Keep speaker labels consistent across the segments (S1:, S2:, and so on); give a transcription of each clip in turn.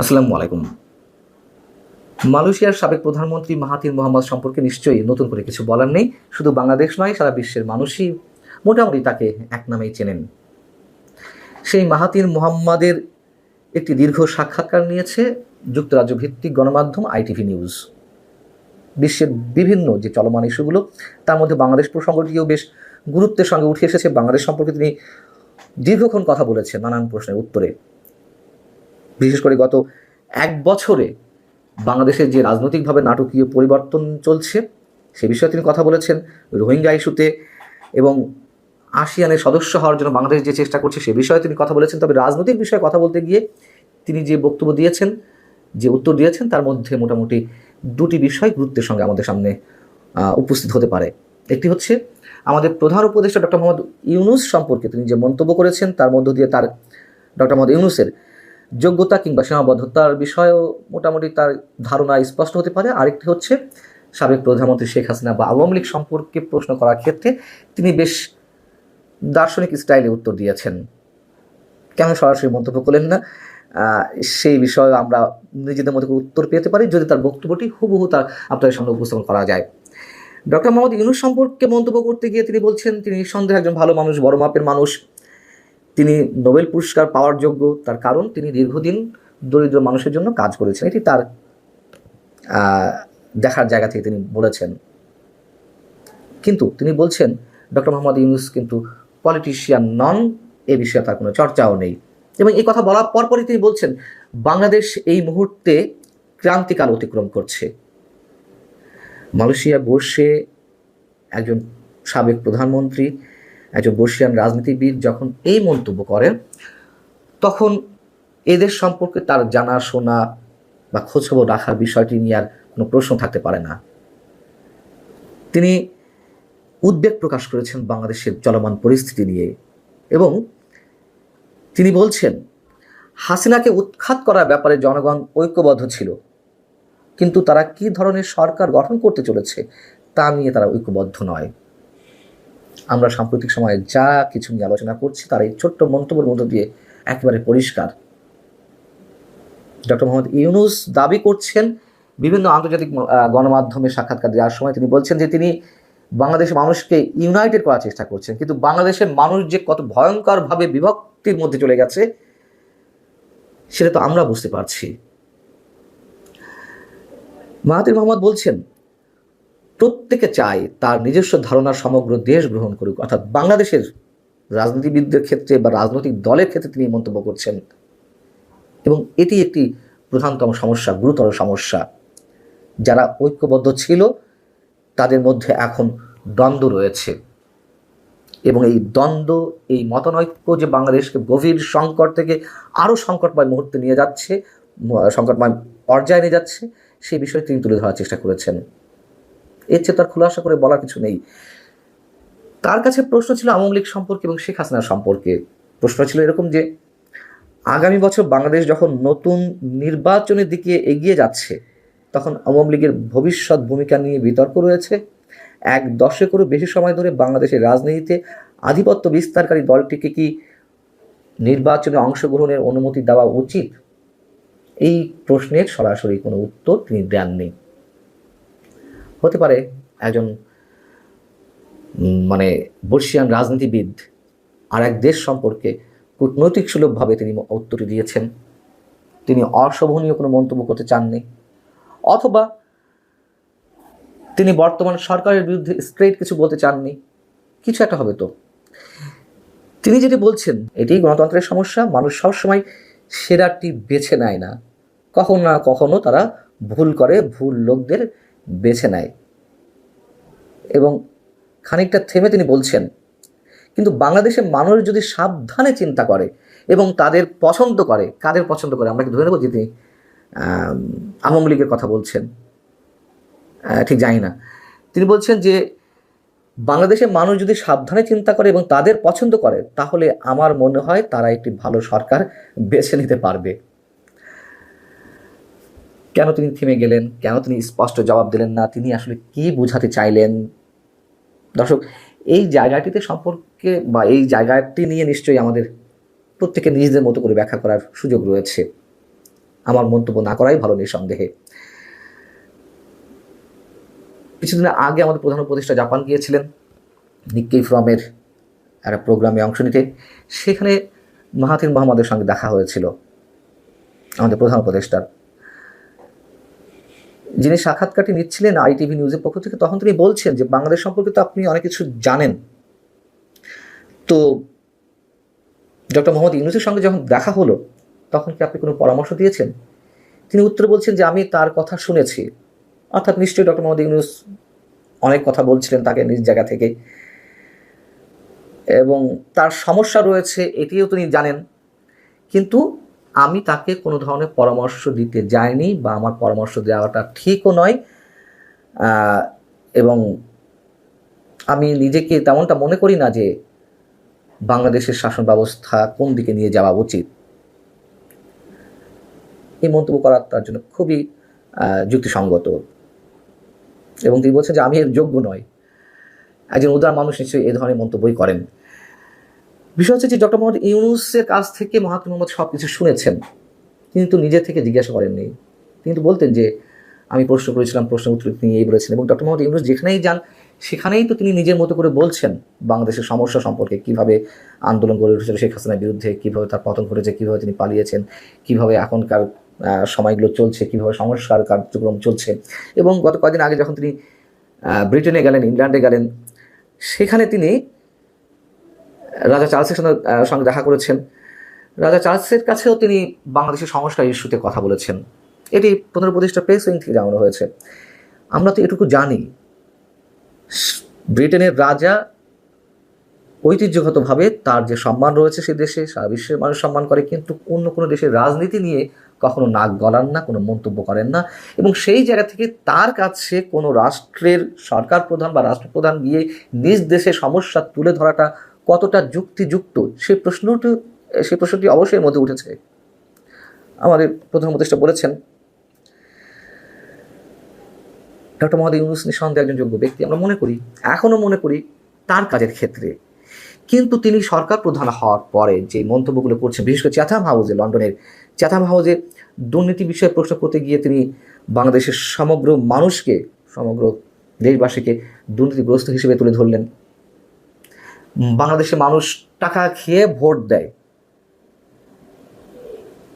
S1: আসসালামু আলাইকুম। মালয়েশিয়ার সাবেক প্রধানমন্ত্রী মাহাথির মোহাম্মদ সম্পর্কে নিশ্চয়ই নতুন করে কিছু বলার নেই। শুধু বাংলাদেশ নয়, সারা বিশ্বের মানুষই মোটামুটি তাকে এক নামেই চেনেন। সেই মাহাথির মোহাম্মদের একটি দীর্ঘ সাক্ষাৎকার নিয়েছে যুক্তরাজ্য ভিত্তিক গণমাধ্যম আইটিভি নিউজ। বিশ্বের বিভিন্ন যে চলমান ইস্যুগুলো, তার মধ্যে বাংলাদেশ প্রসঙ্গটিও বেশ গুরুত্বের সঙ্গে উঠে এসেছে। বাংলাদেশ সম্পর্কে তিনি দীর্ঘক্ষণ কথা বলেছেন নানান প্রশ্নের উত্তরে। বিশেষ করে গত এক বছরে বাংলাদেশের যে রাজনৈতিকভাবে নাটকীয় পরিবর্তন চলছে সে বিষয়ে তিনি কথা বলেছেন। রোহিঙ্গা ইস্যুতে এবং আসিয়ানের সদস্য হওয়ার জন্য বাংলাদেশ যে চেষ্টা করছে সে বিষয়ে তিনি কথা বলেছেন। তবে রাজনৈতিক বিষয়ে কথা বলতে গিয়ে তিনি যে বক্তব্য দিয়েছেন, যে উত্তর দিয়েছেন, তার মধ্যে মোটামুটি দুটি বিষয় গুরুত্বের সঙ্গে আমাদের সামনে উপস্থিত হতে পারে। একটি হচ্ছে আমাদের প্রধান উপদেষ্টা ডক্টর মোহাম্মদ ইউনূস সম্পর্কে তিনি যে মন্তব্য করেছেন, তার মধ্য দিয়ে তার ডক্টর মোহাম্মদ ইউনূসের যোগ্যতা কিংবা সীমাবদ্ধতার বিষয়েও মোটামুটি তার ধারণা স্পষ্ট হতে পারে। আরেকটি হচ্ছে সাবেক প্রধানমন্ত্রী শেখ হাসিনা বা আওয়ামী লীগ সম্পর্কে প্রশ্ন করার ক্ষেত্রে তিনি বেশ দার্শনিক স্টাইলে উত্তর দিয়েছেন। কেন সরাসরি মন্তব্য করলেন না, সেই বিষয়ে আমরা নিজেদের মধ্যে উত্তর পেতে পারি যদি তার বক্তব্যটি হুবহু তার আপনাদের সামনে উপস্থাপন করা যায়। ডক্টর মোহাম্মদ ইউনূস সম্পর্কে মন্তব্য করতে গিয়ে তিনি বলছেন তিনি নিঃসন্দেহে একজন ভালো মানুষ, বড় মাপের মানুষ। তিনি নোবেল পুরস্কার পাওয়ার যোগ্য, তার কারণ তিনি দীর্ঘদিন দরিদ্র মানুষের জন্য কাজ করেছেন। এটি তার দেখার জায়গা থেকে তিনি বলেছেন। কিন্তু তিনি বলছেন ডক্টর মোহাম্মদ ইউনূস কিন্তু পলিটিশিয়ান নন, এ বিষয়ে তার কোনো চর্চাও নেই। এবং এই কথা বলার পরপরই তিনি বলছেন বাংলাদেশ এই মুহূর্তে ক্রান্তিকাল অতিক্রম করছে। মালয়েশিয়া বসে একজন সাবেক প্রধানমন্ত্রী, একজন বর্ষিয়ান রাজনীতিবিদ যখন এই মন্তব্য করেন, তখন এদের সম্পর্কে তার জানাশোনা বা খোঁজখবর রাখার বিষয়টি নিয়ে আর কোনো প্রশ্ন থাকতে পারে না। তিনি উদ্বেগ প্রকাশ করেছেন বাংলাদেশের চলমান পরিস্থিতি নিয়ে এবং তিনি বলছেন হাসিনাকে উৎখাত করার ব্যাপারে জনগণ ঐক্যবদ্ধ ছিল, কিন্তু তারা কী ধরনের সরকার গঠন করতে চলেছে তা নিয়ে তারা ঐক্যবদ্ধ নয়। আমরা সাম্প্রতিক সময়ে যা কিছু নিয়ে আলোচনা করছি তার এই ছোট্ট মন্তব্যের মধ্য দিয়ে একেবারে পরিষ্কার। ডক্টর মোহাম্মদ ইউনূস দাবি করছেন বিভিন্ন আন্তর্জাতিক গণমাধ্যমে সাক্ষাৎকার দেওয়ার সময় তিনি বলছেন যে তিনি বাংলাদেশের মানুষকে ইউনাইটেড করার চেষ্টা করছেন, কিন্তু বাংলাদেশের মানুষ যে কত ভয়ঙ্করভাবে বিভক্তির মধ্যে চলে গেছে সেটা তো আমরা বুঝতে পারছি। মাহাথির মোহাম্মদ বলছেন প্রত্যেকে চায় তার নিজস্ব ধারণার সমগ্র দেশ গ্রহণ করুক, অর্থাৎ বাংলাদেশের রাজনীতিবিদদের ক্ষেত্রে বা রাজনৈতিক দলের ক্ষেত্রে তিনি মন্তব্য করছেন। এবং এটি একটি প্রধানতম সমস্যা, গুরুতর সমস্যা। যারা ঐক্যবদ্ধ ছিল তাদের মধ্যে এখন দ্বন্দ্ব রয়েছে এবং এই দ্বন্দ্ব, এই মতানৈক্য যে বাংলাদেশকে গভীর সংকট থেকে আরও সংকটময় মুহূর্তে নিয়ে যাচ্ছে, সংকটময় পর্যায়ে নিয়ে যাচ্ছে, সেই বিষয়ে তিনি তুলে ধরার চেষ্টা করেছেন। এর চেয়ে তার খুলাসা করে বলার কিছু নেই। তার কাছে প্রশ্ন ছিল আওয়ামী লীগ সম্পর্কে এবং শেখ হাসিনা সম্পর্কে। প্রশ্ন ছিল এরকম যে আগামী বছর বাংলাদেশ যখন নতুন নির্বাচনের দিকে এগিয়ে যাচ্ছে তখন আওয়ামী লীগের ভবিষ্যৎ ভূমিকা নিয়ে বিতর্ক রয়েছে। এক দশকেরও বেশি সময় ধরে বাংলাদেশের রাজনীতিতে আধিপত্য বিস্তারকারী দলটিকে কি নির্বাচনে অংশগ্রহণের অনুমতি দেওয়া উচিত? এই প্রশ্নের সরাসরি কোনো উত্তর তিনি দেননি। হতে পারে একজন বর্ষিয়ান রাজনীতিবিদ আর এক দেশ সম্পর্কে কূটনৈতিক সুলভভাবে তিনি উত্তরটি দিয়েছেন, তিনি অশোভনীয় কোনো মন্তব্য করতে চাননি, অথবা তিনি বর্তমান সরকারের বিরুদ্ধে স্ট্রেট কিছু বলতে চাননি। কিছু একটা হবে। তো তিনি যেটি বলছেন এটাই গণতন্ত্রের সমস্যা। মানুষ সবসময় সেরাটি বেছে নেয় না, কখনো না কখনো তারা ভুল করে, ভুল লোকদের বেছে নেয়। এবং খানিকটা থেমে তিনি বলছেন কিন্তু বাংলাদেশের মানুষ যদি সাবধানে চিন্তা করে এবং তাদের পছন্দ করে, কাদের পছন্দ করে আমরা কি ধরে নেব যে তিনি আওয়ামী লীগের কথা বলছেন? ঠিক জানি না। তিনি বলছেন যে বাংলাদেশের মানুষ যদি সাবধানে চিন্তা করে এবং তাদের পছন্দ করে তাহলে আমার মনে হয় তারা একটি ভালো সরকার বেছে নিতে পারবে। কেন তিনি থেমে গেলেন? কেন তিনি স্পষ্ট জবাব দিলেন না? তিনি আসলে কি বোঝাতে চাইলেন? দর্শক, এই জায়গাটিতে সম্পর্কে বা এই জায়গাটি নিয়ে নিশ্চয়ই আমাদের প্রত্যেকে নিজেদের মতো করে ব্যাখ্যা করার সুযোগ রয়েছে। আমার মন্তব্য না করাই ভালো নিঃসন্দেহে। কিছুদিন আগে আমাদের প্রধান উপদেষ্টা জাপান গিয়েছিলেন নিক্কেই ফোরামের একটা প্রোগ্রামে অংশ নিতে। সেখানে মাহাথির মোহাম্মদের সঙ্গে দেখা হয়েছিল আমাদের প্রধান উপদেষ্টার। যিনি সাক্ষাৎকারটি নিচ্ছিলেন ITV নিউজের পক্ষ থেকে, তখন তিনি বলছেন যে বাংলাদেশ সম্পর্কে তো আপনি অনেক কিছু জানেন, তো ডক্টর মোহাম্মদ ইউনূসের সঙ্গে যখন দেখা হলো তখন কি আপনি কোনো পরামর্শ দিয়েছেন? তিনি উত্তরে বলছেন যে আমি তার কথা শুনেছি, অর্থাৎ নিশ্চয়ই ডক্টর মোহাম্মদ ইউনূস অনেক কথা বলছিলেন তাকে নিজ জায়গা থেকে, এবং তার সমস্যা রয়েছে এটিও তিনি জানেন, কিন্তু আমি তাকে কোনো ধরনের পরামর্শ দিতে যাইনি বা আমার পরামর্শ দেওয়াটা ঠিকও নয়, এবং আমি নিজেকে তেমনটা মনে করি না যে বাংলাদেশের শাসন ব্যবস্থা কোন দিকে নিয়ে যাওয়া উচিত। এই মন্তব্য করা তার জন্য খুবই যুক্তিসঙ্গত, এবং তিনি বলছেন যে আমি এর যোগ্য নয়। একজন উদার মানুষ নিশ্চয়ই এ ধরনের মন্তব্যই করেন। বিষয় হচ্ছে যে ডক্টর মোহাম্মদ ইউনূসের কাছ থেকে মাহাথির মোহাম্মদ সব কিছু শুনেছেন, কিন্তু নিজে থেকে জিজ্ঞাসা করেননি। তিনি তো বলতেন যে আমি প্রশ্ন করেছিলাম, প্রশ্নের উত্তর তিনি এই বলেছেন, এবং ডক্টর মোহাম্মদ ইউনূস যেখানেই যান সেখানেই তো তিনি নিজের মতো করে বলছেন বাংলাদেশের সমস্যা সম্পর্কে, কীভাবে আন্দোলন গড়ে উঠেছিল শেখ হাসিনার বিরুদ্ধে, কীভাবে তার পতন ঘটেছে, কীভাবে তিনি পালিয়েছেন, কীভাবে এখনকার সময়গুলো চলছে, কীভাবে সংস্কার কার্যক্রম চলছে। এবং গত কয়েকদিন আগে যখন তিনি ব্রিটেনে গেলেন, ইংল্যান্ডে গেলেন, সেখানে তিনি রাজা চার্লসের সঙ্গে দেখা করেছেন। রাজা চার্লসের কাছেও তিনি বাংলাদেশের সংস্কার ইস্যুতে কথা বলেছেন। এটি প্রধান উপদেষ্টা প্রেস উইং থেকে জানানো হয়েছে। আমরা তো এটুকু জানি, ব্রিটেনের রাজা ঐতিহ্যগতভাবে তার যে সম্মান রয়েছে সে দেশে সারা বিশ্বের মানুষ সম্মান করে, কিন্তু অন্য কোনো দেশের রাজনীতি নিয়ে কখনো নাক গলান না, কোনো মন্তব্য করেন না। এবং সেই জায়গা থেকে তার কাছে কোনো রাষ্ট্রের সরকার প্রধান বা রাষ্ট্রপ্রধান গিয়ে নিজ দেশের সমস্যা তুলে ধরাটা কতটা যুক্তিযুক্ত সেই প্রশ্নটি অবশ্যই মধ্যে উঠেছে। আমাদের প্রধান উপদেষ্টা বলেছেন ডক্টর মোহাম্মদ ইউনূস নিঃসন্দেহে একজন যোগ্য ব্যক্তি, আমরা মনে করি, এখনও মনে করি তার কাজের ক্ষেত্রে। কিন্তু তিনি সরকার প্রধান হওয়ার পরে যে মন্তব্যগুলো করছেন, বিশেষ করে চ্যাথাম হাউসে, লন্ডনের চ্যাথাম হাউসে দুর্নীতি বিষয়ে প্রশ্ন করতে গিয়ে তিনি বাংলাদেশের সমগ্র মানুষকে, সমগ্র দেশবাসীকে দুর্নীতিগ্রস্ত হিসেবে তুলে ধরলেন। বাংলাদেশের মানুষ টাকা খেয়ে ভোট দেয়,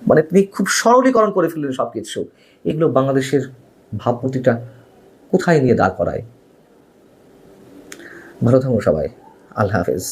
S1: মানে তিনি খুব সরলীকরণ করে ফেললেন সব কিছু। এগুলো বাংলাদেশের ভাবমূর্তিটা কোথায় নিয়ে দাঁড় করায়? ভালো থাকুন সবাই, আল্লাহ হাফেজ।